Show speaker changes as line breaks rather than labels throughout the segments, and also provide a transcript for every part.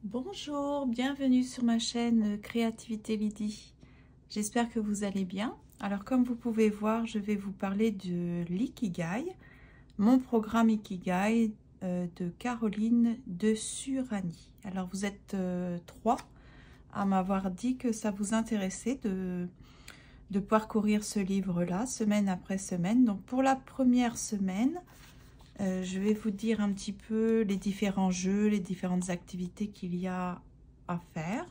Bonjour, bienvenue sur ma chaîne Créativité Lydie. J'espère que vous allez bien. Alors comme vous pouvez voir, je vais vous parler de l'Ikigai, mon programme Ikigai de Caroline de Surani. Alors vous êtes trois à m'avoir dit que ça vous intéressait de parcourir ce livre-là, semaine après semaine. Donc pour la première semaine, je vais vous dire un petit peu les différents jeux, les différentes activités qu'il y a à faire.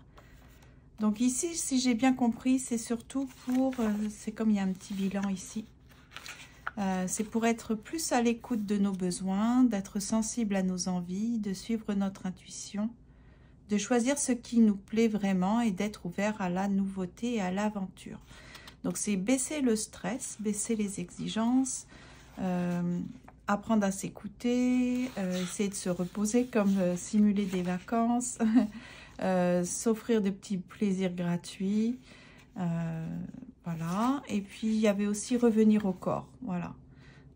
Donc ici, si j'ai bien compris, c'est surtout pour, c'est comme il y a un petit bilan ici, c'est pour être plus à l'écoute de nos besoins, d'être sensible à nos envies, de suivre notre intuition, de choisir ce qui nous plaît vraiment et d'être ouvert à la nouveauté et à l'aventure. Donc c'est baisser le stress, baisser les exigences, apprendre à s'écouter, essayer de se reposer comme simuler des vacances, s'offrir de petits plaisirs gratuits, voilà. Et puis il y avait aussi revenir au corps, voilà.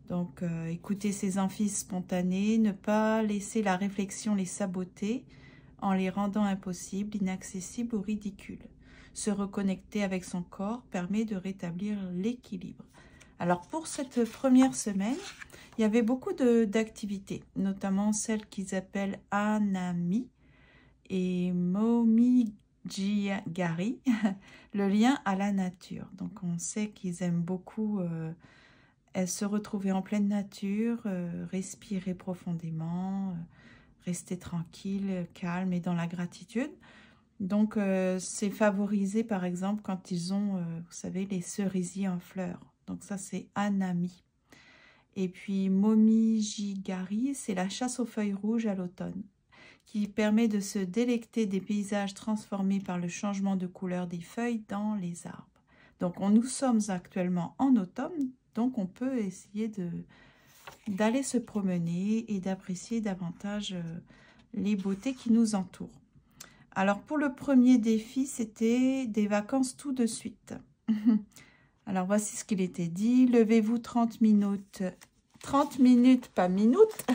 Donc écouter ses envies spontanées, ne pas laisser la réflexion les saboter en les rendant impossibles, inaccessibles ou ridicules. Se reconnecter avec son corps permet de rétablir l'équilibre. Alors pour cette première semaine, il y avait beaucoup d'activités, notamment celles qu'ils appellent Anami et Momigari, le lien à la nature. Donc on sait qu'ils aiment beaucoup se retrouver en pleine nature, respirer profondément, rester tranquille, calme et dans la gratitude. Donc c'est favorisé par exemple quand ils ont, vous savez, les cerisiers en fleurs. Donc ça c'est Anami. Et puis Momijigari, c'est la chasse aux feuilles rouges à l'automne, qui permet de se délecter des paysages transformés par le changement de couleur des feuilles dans les arbres. Donc nous sommes actuellement en automne, donc on peut essayer d'aller se promener et d'apprécier davantage les beautés qui nous entourent. Alors pour le premier défi, c'était des vacances tout de suite. Alors voici ce qu'il était dit. Levez-vous 30 minutes, pas minutes,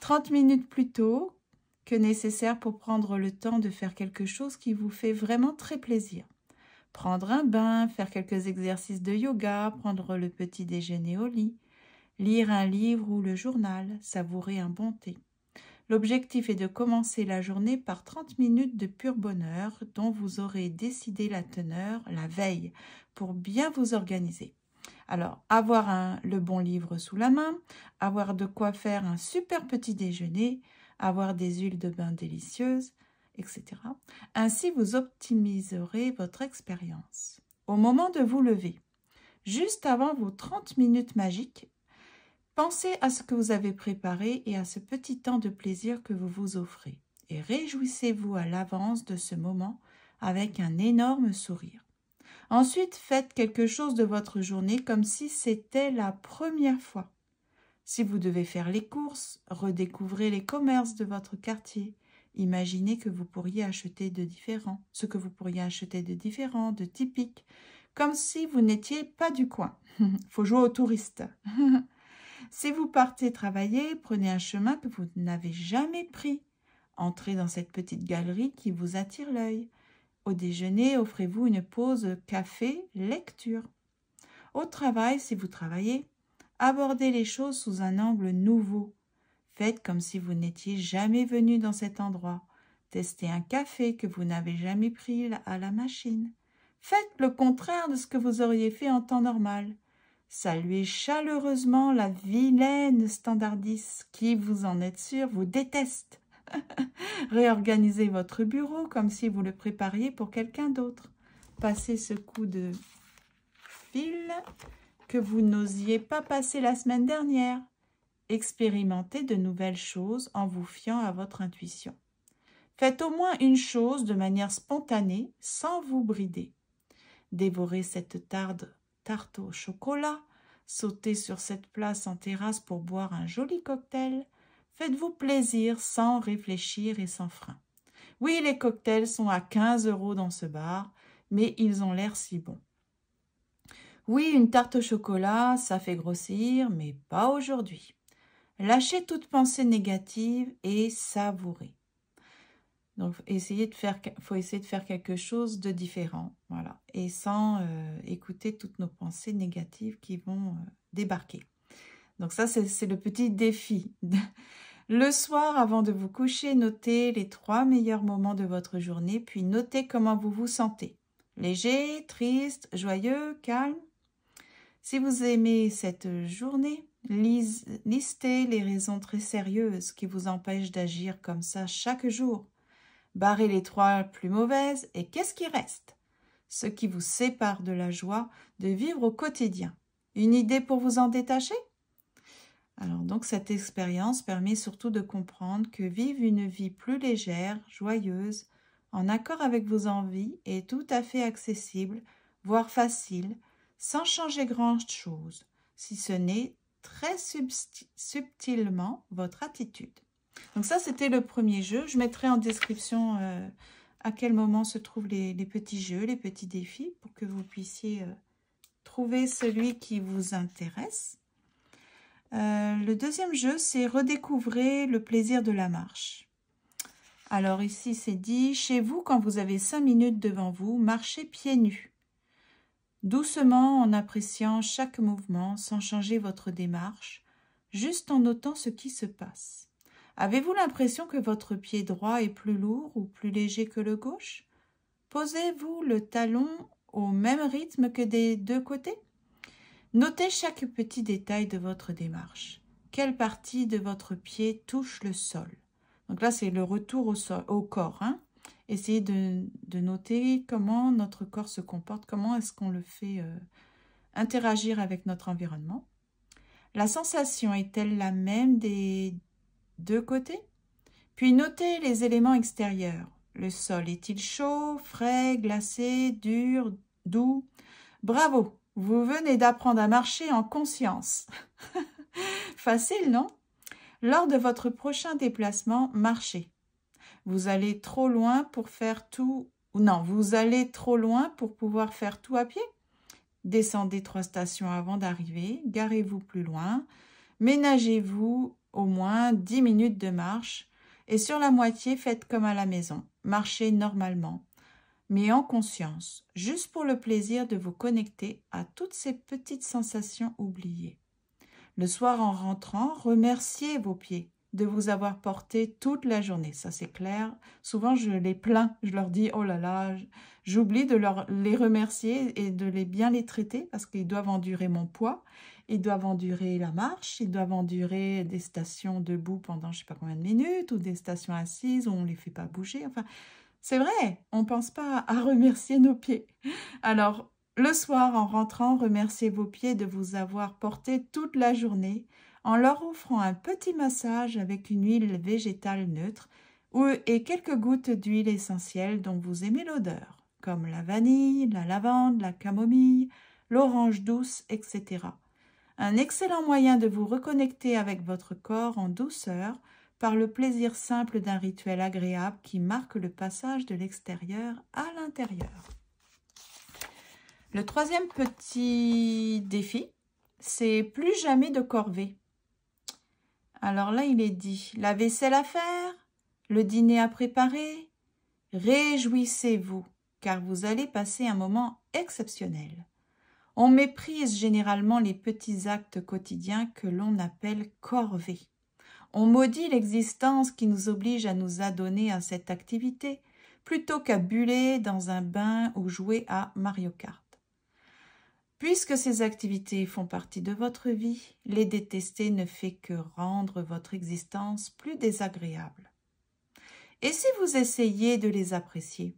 30 minutes plus tôt que nécessaire pour prendre le temps de faire quelque chose qui vous fait vraiment très plaisir. Prendre un bain, faire quelques exercices de yoga, prendre le petit déjeuner au lit, lire un livre ou le journal, savourer un bon thé. L'objectif est de commencer la journée par 30 minutes de pur bonheur dont vous aurez décidé la teneur la veille pour bien vous organiser. Alors, avoir le bon livre sous la main, avoir de quoi faire un super petit déjeuner, avoir des huiles de bain délicieuses, etc. Ainsi, vous optimiserez votre expérience. Au moment de vous lever, juste avant vos 30 minutes magiques, pensez à ce que vous avez préparé et à ce petit temps de plaisir que vous vous offrez. Et réjouissez-vous à l'avance de ce moment avec un énorme sourire. Ensuite, faites quelque chose de votre journée comme si c'était la première fois. Si vous devez faire les courses, redécouvrez les commerces de votre quartier. Imaginez que vous pourriez acheter ce que vous pourriez acheter de différent, de typique, comme si vous n'étiez pas du coin. Faut jouer aux touristes. Si vous partez travailler, prenez un chemin que vous n'avez jamais pris. Entrez dans cette petite galerie qui vous attire l'œil. Au déjeuner, offrez-vous une pause café-lecture. Au travail, si vous travaillez, abordez les choses sous un angle nouveau. Faites comme si vous n'étiez jamais venu dans cet endroit. Testez un café que vous n'avez jamais pris à la machine. Faites le contraire de ce que vous auriez fait en temps normal. Saluez chaleureusement la vilaine standardiste qui, vous en êtes sûr, vous déteste. Réorganisez votre bureau comme si vous le prépariez pour quelqu'un d'autre. Passez ce coup de fil que vous n'osiez pas passer la semaine dernière. Expérimentez de nouvelles choses en vous fiant à votre intuition. Faites au moins une chose de manière spontanée, sans vous brider. Dévorez cette tarte au chocolat, sautez sur cette place en terrasse pour boire un joli cocktail. Faites-vous plaisir sans réfléchir et sans frein. Oui, les cocktails sont à 15 € dans ce bar, mais ils ont l'air si bons. Oui, une tarte au chocolat, ça fait grossir, mais pas aujourd'hui. Lâchez toute pensée négative et savourez. Donc, faut essayer de faire quelque chose de différent, voilà, et sans écouter toutes nos pensées négatives qui vont débarquer. Donc ça, c'est le petit défi. Le soir, avant de vous coucher, notez les 3 meilleurs moments de votre journée, puis notez comment vous vous sentez. Léger, triste, joyeux, calme. Si vous aimez cette journée, listez les raisons très sérieuses qui vous empêchent d'agir comme ça chaque jour. Barrez les 3 plus mauvaises et qu'est-ce qui reste? Ce qui vous sépare de la joie de vivre au quotidien. Une idée pour vous en détacher? Alors donc cette expérience permet surtout de comprendre que vivre une vie plus légère, joyeuse, en accord avec vos envies est tout à fait accessible, voire facile, sans changer grand-chose, si ce n'est très subtilement votre attitude. Donc ça, c'était le premier jeu. Je mettrai en description à quel moment se trouvent les petits jeux, les petits défis, pour que vous puissiez trouver celui qui vous intéresse. Le deuxième jeu, c'est redécouvrir le plaisir de la marche. Alors ici, c'est dit, chez vous, quand vous avez 5 minutes devant vous, marchez pieds nus. Doucement, en appréciant chaque mouvement, sans changer votre démarche, juste en notant ce qui se passe. Avez-vous l'impression que votre pied droit est plus lourd ou plus léger que le gauche? Posez-vous le talon au même rythme que des 2 côtés? Notez chaque petit détail de votre démarche. Quelle partie de votre pied touche le sol? Donc là, c'est le retour au corps. Essayez de noter comment notre corps se comporte, comment est-ce qu'on le fait interagir avec notre environnement. La sensation est-elle la même des 2 côtés? Puis notez les éléments extérieurs. Le sol est-il chaud, frais, glacé, dur, doux? Bravo! Vous venez d'apprendre à marcher en conscience. Facile, non? Lors de votre prochain déplacement, marchez. Vous allez trop loin pour faire tout... Non, vous allez trop loin pour pouvoir faire tout à pied. Descendez 3 stations avant d'arriver, garez-vous plus loin, ménagez-vous au moins 10 minutes de marche et sur la moitié, faites comme à la maison. Marchez normalement, mais en conscience, juste pour le plaisir de vous connecter à toutes ces petites sensations oubliées. Le soir en rentrant, remerciez vos pieds de vous avoir porté toute la journée. Ça, c'est clair. Souvent, je les plains. Je leur dis, oh là là, j'oublie de les remercier et de bien les traiter parce qu'ils doivent endurer mon poids. Ils doivent endurer la marche. Ils doivent endurer des stations debout pendant je ne sais pas combien de minutes ou des stations assises où on ne les fait pas bouger. Enfin, c'est vrai, on ne pense pas à remercier nos pieds. Alors, le soir, en rentrant, remerciez vos pieds de vous avoir porté toute la journée en leur offrant un petit massage avec une huile végétale neutre et quelques gouttes d'huile essentielle dont vous aimez l'odeur, comme la vanille, la lavande, la camomille, l'orange douce, etc. Un excellent moyen de vous reconnecter avec votre corps en douceur par le plaisir simple d'un rituel agréable qui marque le passage de l'extérieur à l'intérieur. Le troisième petit défi, c'est plus jamais de corvée. Alors là, il est dit, la vaisselle à faire, le dîner à préparer, réjouissez-vous, car vous allez passer un moment exceptionnel. On méprise généralement les petits actes quotidiens que l'on appelle corvées. On maudit l'existence qui nous oblige à nous adonner à cette activité, plutôt qu'à buller dans un bain ou jouer à Mario Kart. Puisque ces activités font partie de votre vie, les détester ne fait que rendre votre existence plus désagréable. Et si vous essayez de les apprécier,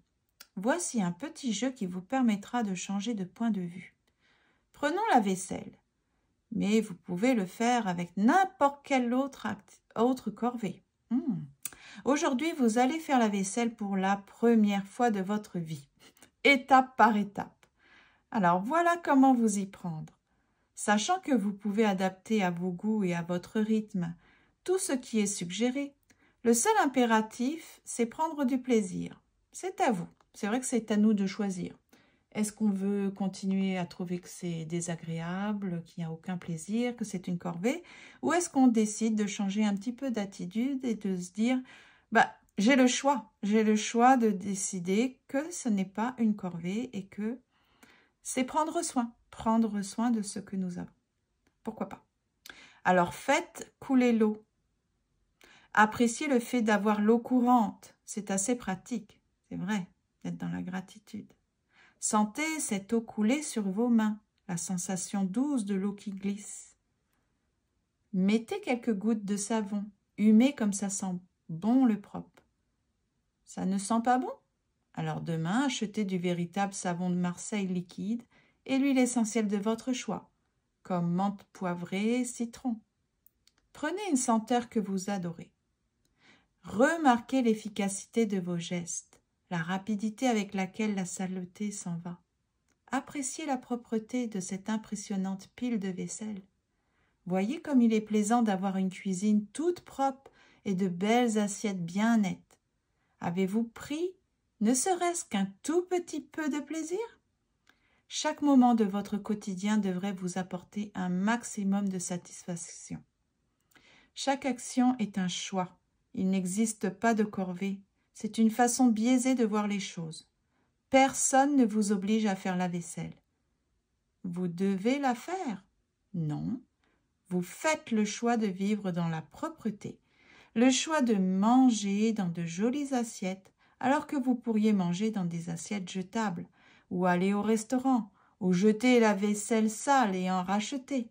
voici un petit jeu qui vous permettra de changer de point de vue. Prenons la vaisselle, mais vous pouvez le faire avec n'importe quelle autre corvée. Aujourd'hui, vous allez faire la vaisselle pour la première fois de votre vie, étape par étape. Alors voilà comment vous y prendre. Sachant que vous pouvez adapter à vos goûts et à votre rythme tout ce qui est suggéré, le seul impératif, c'est prendre du plaisir. C'est à vous. C'est vrai que c'est à nous de choisir. Est-ce qu'on veut continuer à trouver que c'est désagréable, qu'il n'y a aucun plaisir, que c'est une corvée, ou est-ce qu'on décide de changer un petit peu d'attitude et de se dire j'ai le choix. J'ai le choix de décider que ce n'est pas une corvée et que c'est prendre soin de ce que nous avons. Pourquoi pas? Alors faites couler l'eau. Appréciez le fait d'avoir l'eau courante. C'est assez pratique, c'est vrai, d'être dans la gratitude. Sentez cette eau couler sur vos mains, la sensation douce de l'eau qui glisse. Mettez quelques gouttes de savon, humez comme ça sent bon le propre. Ça ne sent pas bon? Alors demain, achetez du véritable savon de Marseille liquide et l'huile essentielle de votre choix, comme menthe poivrée, citron. Prenez une senteur que vous adorez. Remarquez l'efficacité de vos gestes, la rapidité avec laquelle la saleté s'en va. Appréciez la propreté de cette impressionnante pile de vaisselle. Voyez comme il est plaisant d'avoir une cuisine toute propre et de belles assiettes bien nettes. Avez-vous pris, ne serait-ce qu'un tout petit peu de plaisir? Chaque moment de votre quotidien devrait vous apporter un maximum de satisfaction. Chaque action est un choix. Il n'existe pas de corvée. C'est une façon biaisée de voir les choses. Personne ne vous oblige à faire la vaisselle. Vous devez la faire? Non. Vous faites le choix de vivre dans la propreté, le choix de manger dans de jolies assiettes, alors que vous pourriez manger dans des assiettes jetables, ou aller au restaurant, ou jeter la vaisselle sale et en racheter.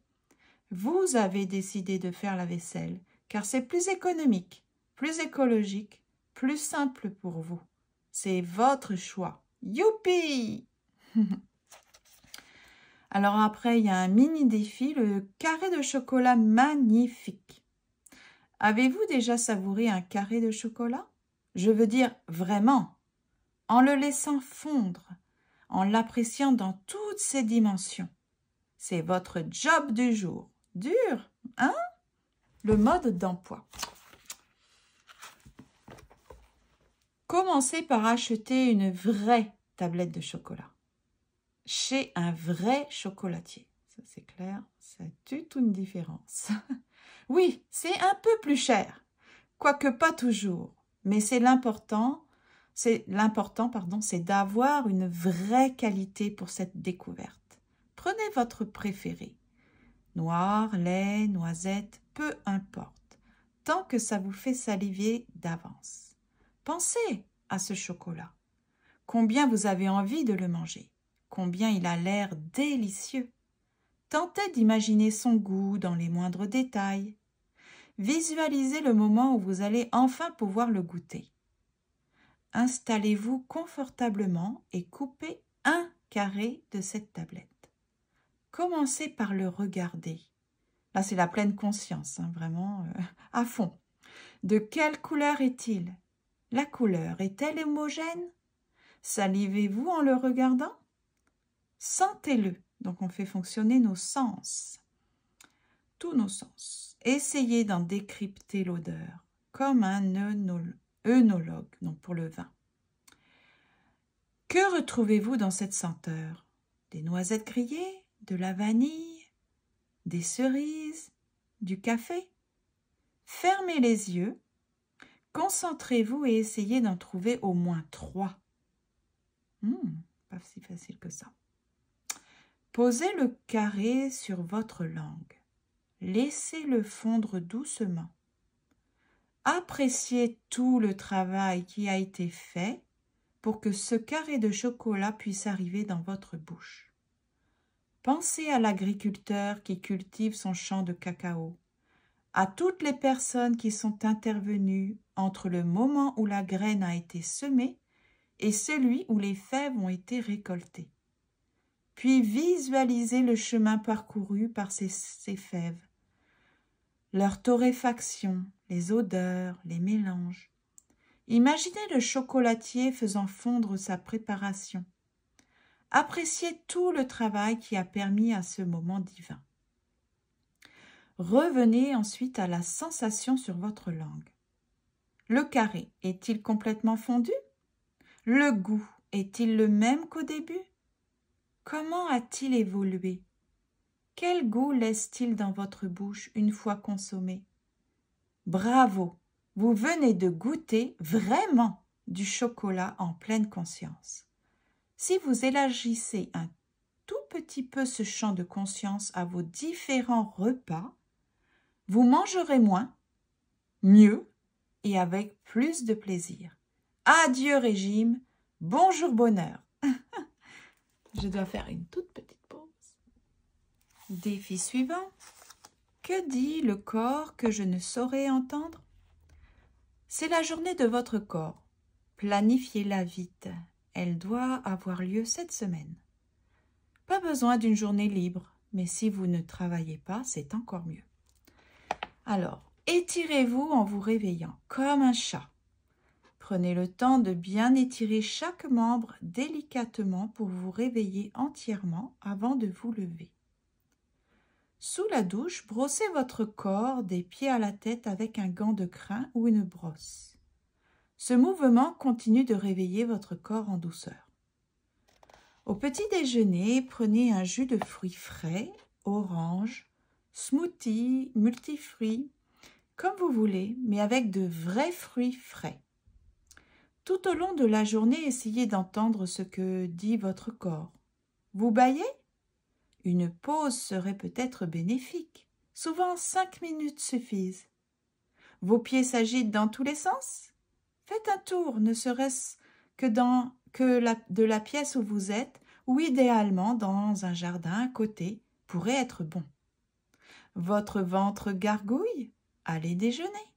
Vous avez décidé de faire la vaisselle, car c'est plus économique, plus écologique, plus simple pour vous. C'est votre choix. Youpi! Alors après, il y a un mini défi, le carré de chocolat magnifique. Avez-vous déjà savouré un carré de chocolat? Je veux dire vraiment, en le laissant fondre, en l'appréciant dans toutes ses dimensions. C'est votre job du jour. Dur, hein? Le mode d'emploi. Commencez par acheter une vraie tablette de chocolat chez un vrai chocolatier. Ça, c'est clair, ça tue toute une différence. Oui, c'est un peu plus cher, quoique pas toujours, mais c'est l'important, c'est d'avoir une vraie qualité pour cette découverte. Prenez votre préféré. Noir, lait, noisette, peu importe, tant que ça vous fait saliver d'avance. Pensez à ce chocolat. Combien vous avez envie de le manger? Combien il a l'air délicieux. Tentez d'imaginer son goût dans les moindres détails. Visualisez le moment où vous allez enfin pouvoir le goûter. Installez-vous confortablement et coupez un carré de cette tablette. Commencez par le regarder. Là, c'est la pleine conscience, hein, vraiment à fond. De quelle couleur est-il? La couleur est-elle homogène? Salivez-vous en le regardant? Sentez-le. Donc, on fait fonctionner nos sens. Tous nos sens. Essayez d'en décrypter l'odeur, comme un œnologue, donc pour le vin. Que retrouvez-vous dans cette senteur? Des noisettes grillées, de la vanille, des cerises, du café? Fermez les yeux, concentrez-vous et essayez d'en trouver au moins 3. Pas si facile que ça. Posez le carré sur votre langue. Laissez-le fondre doucement. Appréciez tout le travail qui a été fait pour que ce carré de chocolat puisse arriver dans votre bouche. Pensez à l'agriculteur qui cultive son champ de cacao, à toutes les personnes qui sont intervenues entre le moment où la graine a été semée et celui où les fèves ont été récoltées. Puis visualisez le chemin parcouru par ces fèves, leur torréfaction, les odeurs, les mélanges. Imaginez le chocolatier faisant fondre sa préparation. Appréciez tout le travail qui a permis à ce moment divin. Revenez ensuite à la sensation sur votre langue. Le carré est-il complètement fondu? Le goût est-il le même qu'au début? Comment a-t-il évolué? Quel goût laisse-t-il dans votre bouche une fois consommé? Bravo! Vous venez de goûter vraiment du chocolat en pleine conscience. Si vous élargissez un tout petit peu ce champ de conscience à vos différents repas, vous mangerez moins, mieux et avec plus de plaisir. Adieu régime, bonjour bonheur. Je dois faire une toute petite pause. Défi suivant. Que dit le corps que je ne saurais entendre? C'est la journée de votre corps. Planifiez-la vite. Elle doit avoir lieu cette semaine. Pas besoin d'une journée libre, mais si vous ne travaillez pas, c'est encore mieux. Alors, étirez-vous en vous réveillant, comme un chat. Prenez le temps de bien étirer chaque membre délicatement pour vous réveiller entièrement avant de vous lever. Sous la douche, brossez votre corps des pieds à la tête avec un gant de crin ou une brosse. Ce mouvement continue de réveiller votre corps en douceur. Au petit déjeuner, prenez un jus de fruits frais, orange, smoothie, multifruits, comme vous voulez, mais avec de vrais fruits frais. Tout au long de la journée, essayez d'entendre ce que dit votre corps. Vous bâillez? Une pause serait peut-être bénéfique. Souvent 5 minutes suffisent. Vos pieds s'agitent dans tous les sens? Faites un tour, ne serait-ce que de la pièce où vous êtes, ou idéalement dans un jardin à côté, pourrait être bon. Votre ventre gargouille? Allez déjeuner.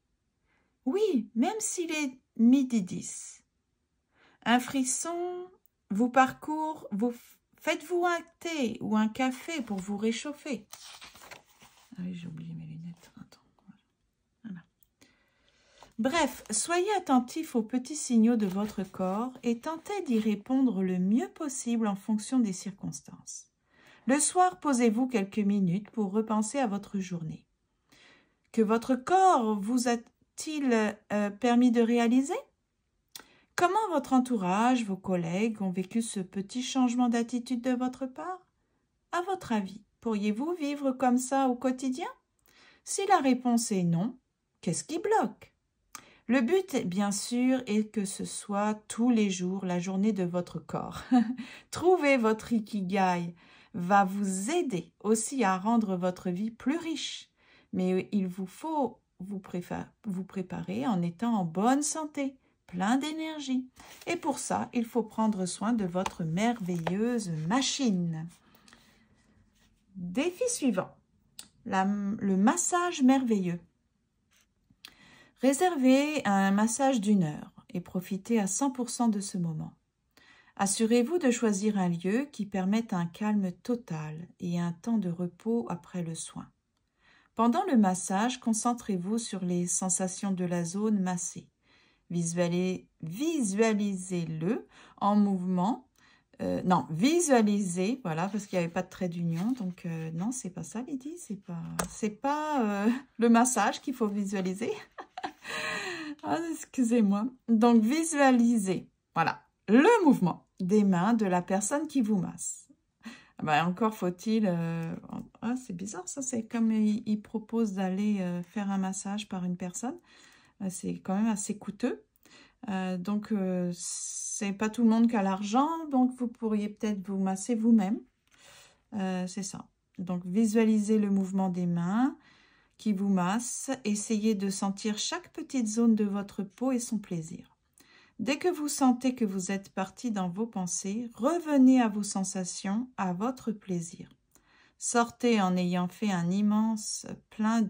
Oui, même s'il est midi 10. Un frisson vous parcourt, faites-vous un thé ou un café pour vous réchauffer. Ah oui, j'ai oublié mes lunettes. Attends. Voilà. Bref, soyez attentifs aux petits signaux de votre corps et tentez d'y répondre le mieux possible en fonction des circonstances. Le soir, posez-vous quelques minutes pour repenser à votre journée. Que votre corps vous a-t-il permis de réaliser? Comment votre entourage, vos collègues ont vécu ce petit changement d'attitude de votre part? À votre avis, pourriez-vous vivre comme ça au quotidien? Si la réponse est non, qu'est-ce qui bloque? Le but, bien sûr, est que ce soit tous les jours la journée de votre corps. Trouver votre ikigai va vous aider aussi à rendre votre vie plus riche. Mais il vous faut vous préparer en étant en bonne santé, plein d'énergie. Et pour ça, il faut prendre soin de votre merveilleuse machine. Défi suivant, le massage merveilleux. Réservez un massage d'1 heure et profitez à 100% de ce moment. Assurez-vous de choisir un lieu qui permette un calme total et un temps de repos après le soin. Pendant le massage, concentrez-vous sur les sensations de la zone massée. Visualisez-le en mouvement. Visualisez, voilà, parce qu'il n'y avait pas de trait d'union. Donc, non, c'est pas ça, Lydie. C'est pas le massage qu'il faut visualiser. Ah, excusez-moi. Donc, visualisez, voilà, le mouvement des mains de la personne qui vous masse. Encore faut-il... c'est bizarre, ça. C'est comme il propose d'aller faire un massage par une personne. C'est quand même assez coûteux. Donc, c'est pas tout le monde qui a l'argent. Donc, vous pourriez peut-être vous masser vous-même. C'est ça. Donc, visualisez le mouvement des mains qui vous massent. Essayez de sentir chaque petite zone de votre peau et son plaisir. Dès que vous sentez que vous êtes parti dans vos pensées, revenez à vos sensations, à votre plaisir. Sortez en ayant fait un immense plein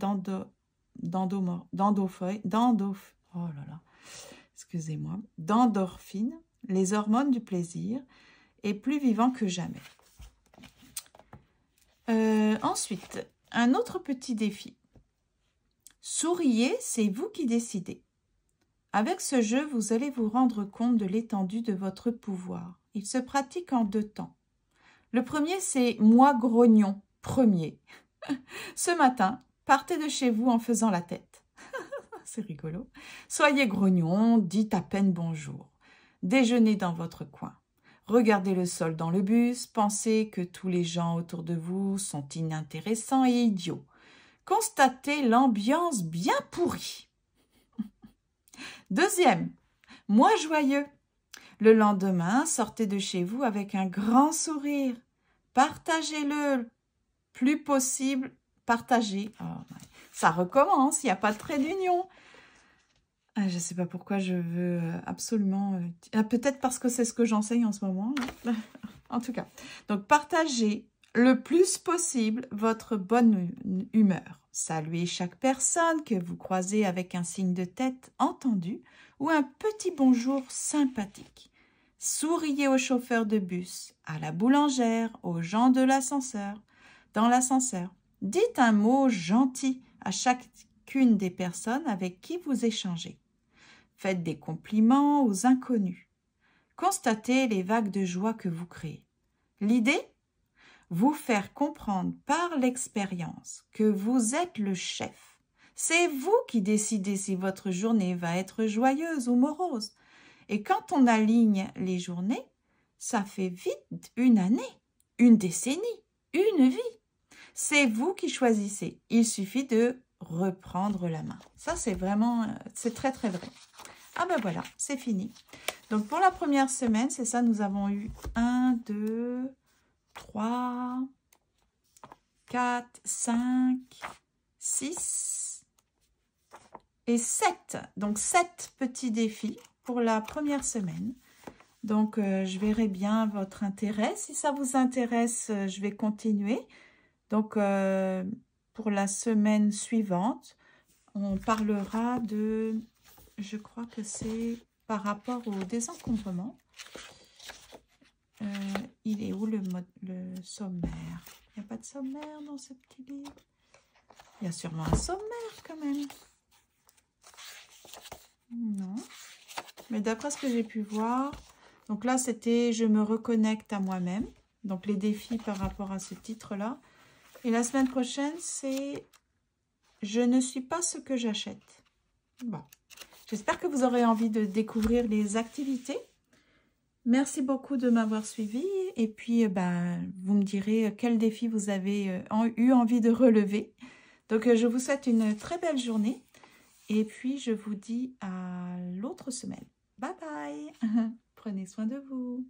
d'endorphines, les hormones du plaisir, et plus vivant que jamais. Ensuite, un autre petit défi. Souriez, c'est vous qui décidez. Avec ce jeu, vous allez vous rendre compte de l'étendue de votre pouvoir. Il se pratique en 2 temps. Le premier, c'est « moi grognon », premier. Ce matin, partez de chez vous en faisant la tête. C'est rigolo. Soyez grognon, dites à peine bonjour. Déjeunez dans votre coin. Regardez le sol dans le bus, pensez que tous les gens autour de vous sont inintéressants et idiots. Constatez l'ambiance bien pourrie. Deuxième, mois joyeux. Le lendemain, sortez de chez vous avec un grand sourire. Partagez-le plus possible. Partagez. Oh, ça recommence, il n'y a pas de trait d'union. Je ne sais pas pourquoi je veux absolument... peut-être parce que c'est ce que j'enseigne en ce moment. En tout cas. Donc, partagez le plus possible votre bonne humeur. Saluez chaque personne que vous croisez avec un signe de tête entendu ou un petit bonjour sympathique. Souriez aux chauffeurs de bus, à la boulangère, aux gens de l'ascenseur, dans l'ascenseur. Dites un mot gentil à chacune des personnes avec qui vous échangez. Faites des compliments aux inconnus. Constatez les vagues de joie que vous créez. L'idée ? Vous faire comprendre par l'expérience que vous êtes le chef. C'est vous qui décidez si votre journée va être joyeuse ou morose. Et quand on aligne les journées, ça fait vite une année, une décennie, une vie. C'est vous qui choisissez. Il suffit de reprendre la main. Ça, c'est vraiment, c'est très, très vrai. Ah ben voilà, c'est fini. Donc, pour la première semaine, c'est ça, nous avons eu 1, 2, 3, 4, 5, 6 et 7. Donc, 7 petits défis pour la première semaine. Donc, je verrai bien votre intérêt. Si ça vous intéresse, je vais continuer. Donc, pour la semaine suivante, on parlera de... Je crois que c'est par rapport au désencombrement. Il est où le sommaire? Il n'y a pas de sommaire dans ce petit livre? Il y a sûrement un sommaire quand même. Non. Mais d'après ce que j'ai pu voir, donc là c'était « Je me reconnecte à moi-même ». Donc les défis par rapport à ce titre-là. Et la semaine prochaine, c'est « Je ne suis pas ce que j'achète ». Bon. J'espère que vous aurez envie de découvrir les activités. Merci beaucoup de m'avoir suivi. Et puis, vous me direz quel défi vous avez eu envie de relever. Donc, je vous souhaite une très belle journée. Et puis, je vous dis à l'autre semaine. Bye bye. Prenez soin de vous.